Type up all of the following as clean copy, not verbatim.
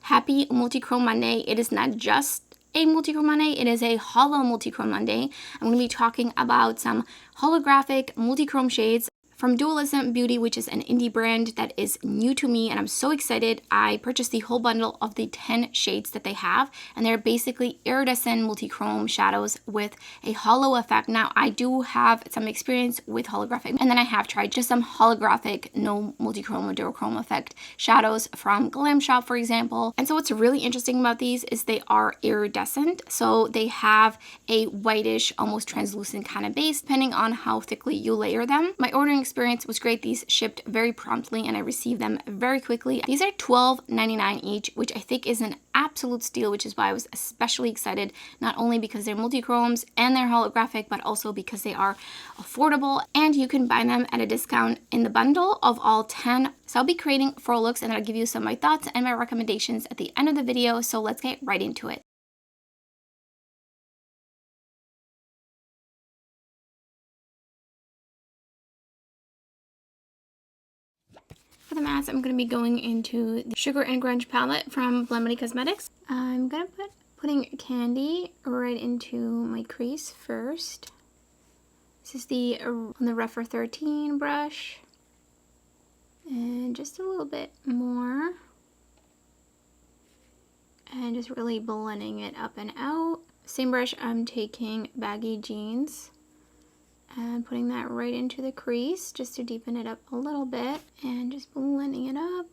Happy Multichrome Monday. It is not just a Multichrome Monday, it is a Holo Multichrome Monday. I'm going to be talking about some holographic Multichrome shades from Dualism Beauty, which is an indie brand that is new to me, and I'm so excited. I purchased the whole bundle of the 10 shades that they have, and they're basically iridescent multichrome shadows with a holo effect. Now, I do have some experience with holographic, and then I have tried just some holographic, no multichrome or duochrome effect shadows from Glam shop, for example. And so what's really interesting about these is they are iridescent, so they have a whitish, almost translucent kind of base, depending on how thickly you layer them. My ordering experience was great. These shipped very promptly and I received them very quickly. These are $12.99 each, which I think is an absolute steal, which is why I was especially excited, not only because they're multichromes and they're holographic, but also because they are affordable and you can buy them at a discount in the bundle of all 10. So I'll be creating 4 looks and I'll give you some of my thoughts and my recommendations at the end of the video. So let's get right into it. For the mattes, I'm going to be going into the Sugar and Grunge palette from Glam Cosmetics. I'm going to putting candy right into my crease first. This is the on the Refer 13 brush. And just a little bit more. And just really blending it up and out. Same brush, I'm taking Baggy Jeans and putting that right into the crease just to deepen it up a little bit and just blending it up.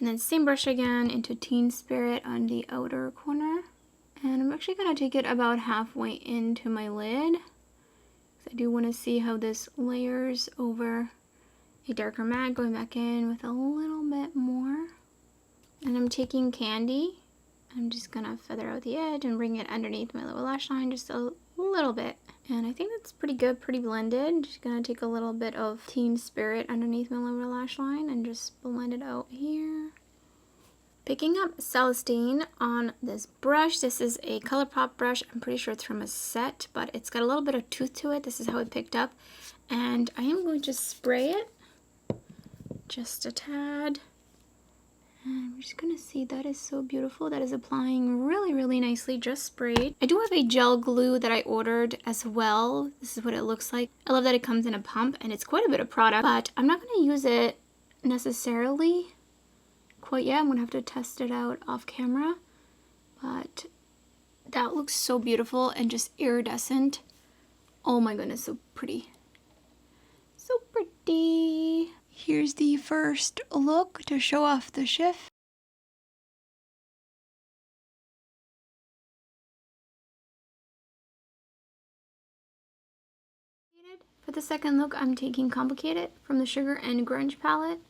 And then same brush again into Teen Spirit on the outer corner. And I'm actually going to take it about halfway into my lid, because I do want to see how this layers over a darker matte, going back in with a little bit more. And I'm taking Candy. I'm just going to feather out the edge and bring it underneath my lower lash line just a little bit. And I think that's pretty good, pretty blended. Just gonna take a little bit of Teen Spirit underneath my lower lash line and just blend it out here. Picking up Celestine on this brush. This is a ColourPop brush. I'm pretty sure it's from a set, but it's got a little bit of tooth to it. This is how it picked up. And I am going to spray it just a tad. And we're just gonna see, that is so beautiful. That is applying really, really nicely, just sprayed. I do have a gel glue that I ordered as well. This is what it looks like. I love that it comes in a pump and it's quite a bit of product, but I'm not gonna use it necessarily quite yet. I'm gonna have to test it out off camera, but that looks so beautiful and just iridescent. Oh my goodness, so pretty. So pretty. Here's the first look to show off the shift. For the second look, I'm taking Complicated from the Sugar and Grunge palette.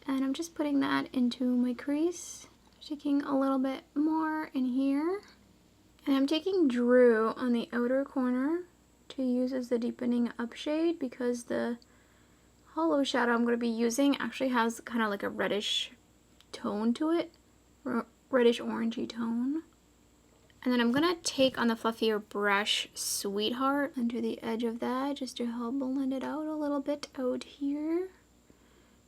And I'm just putting that into my crease. Taking a little bit more in here. And I'm taking Drew on the outer corner to use as the deepening up shade, because the Holo shadow I'm going to be using actually has kind of like a reddish tone to it, reddish orangey tone. And then I'm going to take on the fluffier brush Sweetheart onto the edge of that just to help blend it out a little bit out here.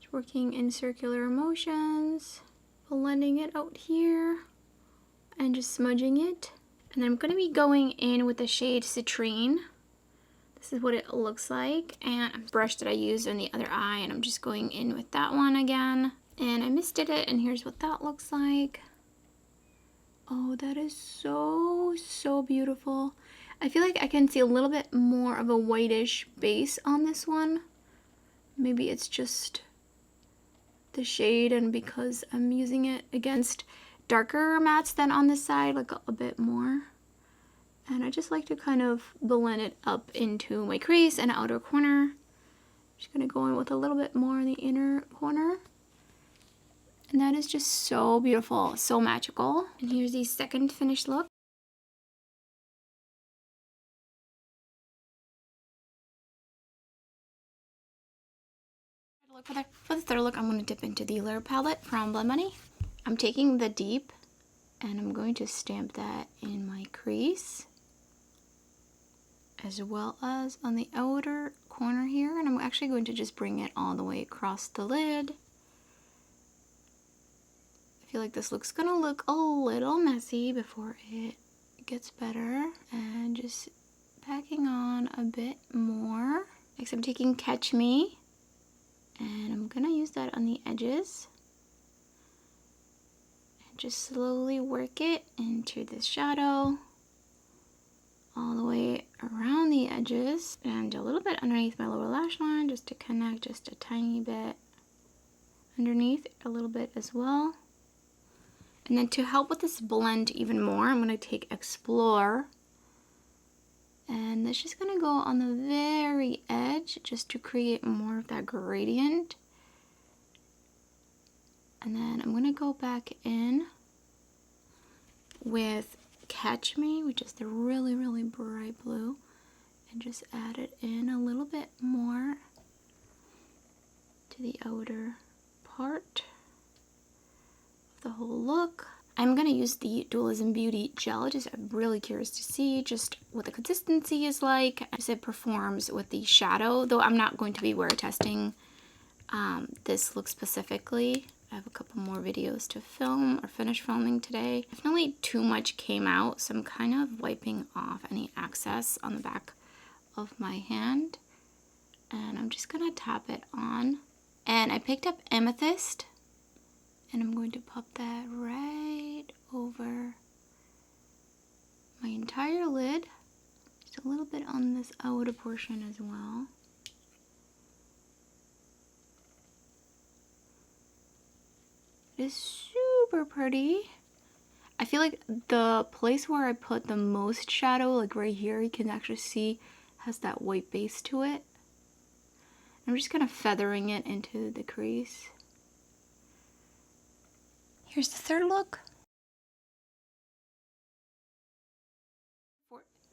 Just working in circular motions, blending it out here and just smudging it. And then I'm going to be going in with the shade Citrine. This is what it looks like, and a brush that I used on the other eye, and I'm just going in with that one again. And I misted it, and here's what that looks like. Oh, that is so, so beautiful. I feel like I can see a little bit more of a whitish base on this one. Maybe it's just the shade, and because I'm using it against darker mattes than on this side, like a bit more. And I just like to kind of blend it up into my crease and outer corner. Just gonna go in with a little bit more in the inner corner. And that is just so beautiful, so magical. And here's the second finished look. For the third look, I'm gonna dip into the Lure palette from Blood Money. I'm taking the Deep and I'm going to stamp that in my crease, as well as on the outer corner here, and I'm actually going to just bring it all the way across the lid. feel like this looks gonna look a little messy before it gets better. And just packing on a bit more. Next I'm taking Catch Me, and I'm gonna use that on the edges. And just slowly work it into the shadow all the way around the edges and a little bit underneath my lower lash line just to connect just a tiny bit underneath a little bit as well. And then to help with this blend even more, I'm going to take Explore, and it's just going to go on the very edge just to create more of that gradient. And then I'm going to go back in with Catch Me, which is the really, really bright blue, and just add it in a little bit more to the outer part of the whole look. I'm going to use the Dualism Beauty gel. I'm really curious to see just what the consistency is like as it performs with the shadow, though I'm not going to be wear testing this look specifically. I have a couple more videos to film or finish filming today. Definitely too much came out, so I'm kind of wiping off any excess on the back of my hand. And I'm just gonna tap it on. And I picked up Amethyst, and I'm going to pop that right over my entire lid. Just a little bit on this outer portion as well. It is super pretty. I feel like the place where I put the most shadow, like right here, you can actually see has that white base to it. I'm just kind of feathering it into the crease. Here's the third look.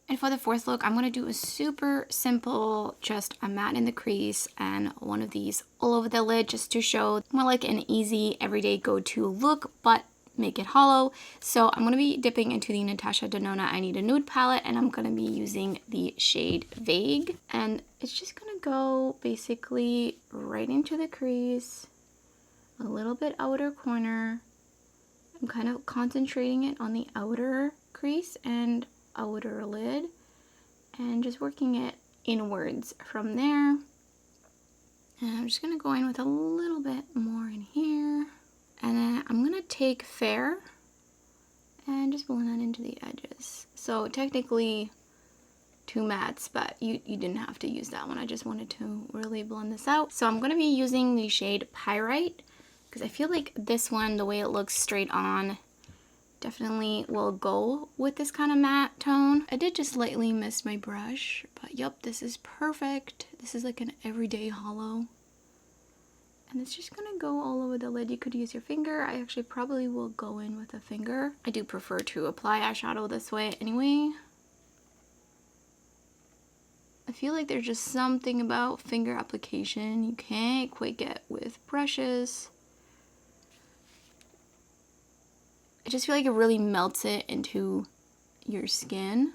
And for the fourth look, I'm going to do a super simple, just a matte in the crease and one of these all over the lid, just to show more like an easy everyday go-to look, but make it hollow. So I'm going to be dipping into the Natasha Denona I Need a Nude palette, and I'm going to be using the shade Vague. And it's just going to go basically right into the crease, a little bit outer corner. I'm kind of concentrating it on the outer crease and outer lid, and just working it inwards from there. And I'm just going to go in with a little bit more in here, and then I'm going to take Fair and just blend that into the edges. So technically 2 mattes, but you didn't have to use that one. I just wanted to really blend this out. So I'm going to be using the shade Pyrite, because I feel like this one, the way it looks straight on, definitely will go with this kind of matte tone. I did just slightly miss my brush, but yep, this is perfect. This is like an everyday hollow. And it's just gonna go all over the lid. You could use your finger. I actually probably will go in with a finger. I do prefer to apply eyeshadow this way anyway. I feel like there's just something about finger application you can't quite get with brushes. I just feel like it really melts it into your skin.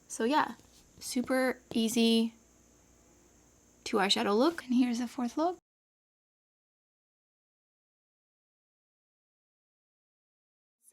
So yeah, super easy 2 eyeshadow look. And here's the fourth look.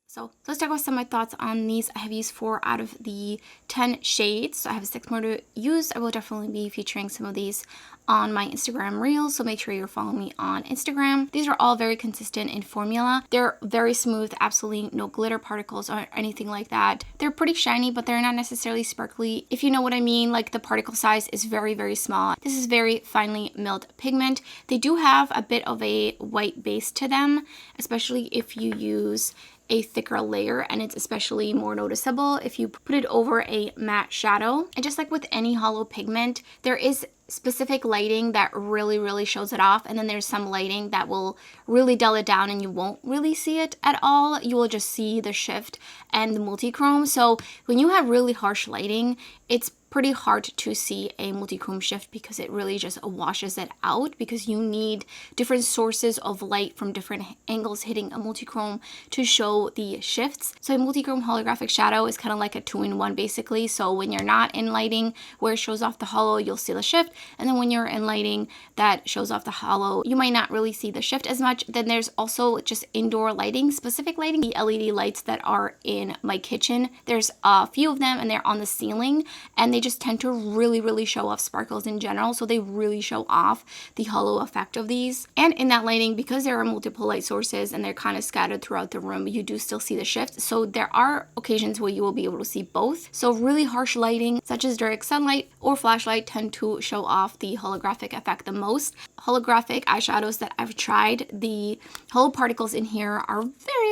So let's talk about some of my thoughts on these. I have used 4 out of the 10 shades. So I have 6 more to use. I will definitely be featuring some of these on my Instagram reels, so make sure you're following me on Instagram. These are all very consistent in formula. They're very smooth, absolutely no glitter particles or anything like that. They're pretty shiny, but they're not necessarily sparkly, if you know what I mean. Like, the particle size is very, very small. This is very finely milled pigment. They do have a bit of a white base to them, especially if you use a thicker layer, and it's especially more noticeable if you put it over a matte shadow. And just like with any hollow pigment, there is specific lighting that really shows it off, and then there's some lighting that will really dull it down and you won't really see it at all. You will just see the shift and the multichrome. So when you have really harsh lighting, it's pretty hard to see a multi-chrome shift because it really just washes it out, because you need different sources of light from different angles hitting a multi-chrome to show the shifts. So a multi-chrome holographic shadow is kind of like a 2-in-1 basically. So when you're not in lighting where it shows off the holo, you'll see the shift, and then when you're in lighting that shows off the holo, you might not really see the shift as much. Then there's also just indoor lighting, specific lighting, the LED lights that are in my kitchen. There's a few of them and they're on the ceiling, and they just tend to really show off sparkles in general. So they really show off the holo effect of these. And in that lighting, because there are multiple light sources and they're kind of scattered throughout the room, you do still see the shift. So there are occasions where you will be able to see both. So really harsh lighting, such as direct sunlight or flashlight, tend to show off the holographic effect the most. Holographic eyeshadows that I've tried, the holo particles in here are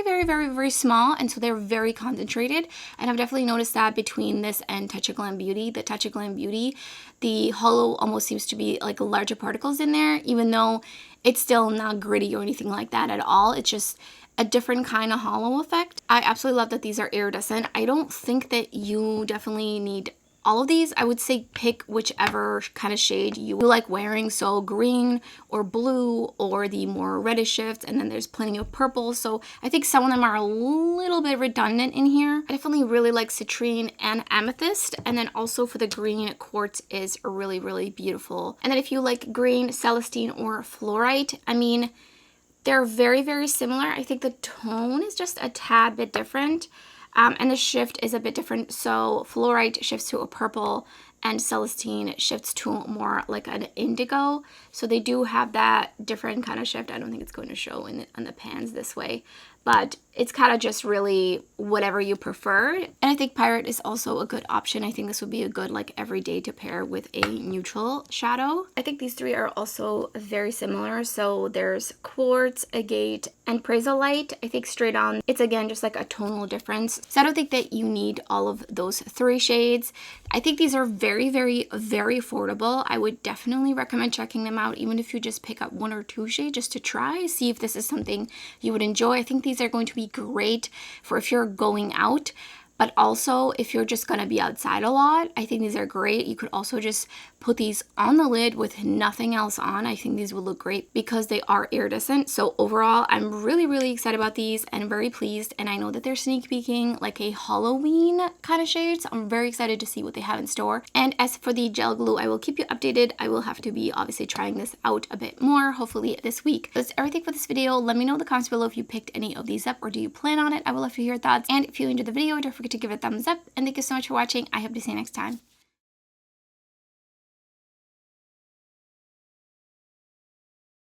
very small, and so they're very concentrated. And I've definitely noticed that between this and Touch of Glam Beauty. The Touch of Glam Beauty, the holo almost seems to be like larger particles in there, even though it's still not gritty or anything like that at all. It's just a different kind of holo effect. I absolutely love that these are iridescent. I don't think that you definitely need all of these. I would say pick whichever kind of shade you like wearing. So green or blue or the more reddish shifts, and then there's plenty of purple. So I think some of them are a little bit redundant in here. I definitely really like citrine and amethyst, and then also for the green, quartz is really beautiful. And then if you like green, celestine, or fluorite, I mean, they're very similar. I think the tone is just a tad bit different. And the shift is a bit different. So fluorite shifts to a purple and celestine shifts to more like an indigo. So they do have that different kind of shift. I don't think it's going to show on the pans this way, but it's kind of just really whatever you prefer. And I think Pirate is also a good option. I think this would be a good like everyday to pair with a neutral shadow. I think these three are also very similar. So there's quartz, agate, and Prazolite. I think straight on, it's again just like a tonal difference. So I don't think that you need all of those 3 shades. I think these are very affordable. I would definitely recommend checking them out, even if you just pick up 1 or 2 shades just to try, see if this is something you would enjoy. I think these are going to be great for if you're going out, but also if you're just going to be outside a lot. I think these are great. You could also just put these on the lid with nothing else on. I think these will look great because they are iridescent. So overall, I'm really excited about these and very pleased. And I know that they're sneak peeking like a Halloween kind of shade. So I'm very excited to see what they have in store. And as for the gel glue, I will keep you updated. I will have to be obviously trying this out a bit more, hopefully this week. That's everything for this video. Let me know in the comments below if you picked any of these up or do you plan on it. I would love to hear your thoughts. And if you enjoyed the video, don't forget to give it a thumbs up. And thank you so much for watching. I hope to see you next time.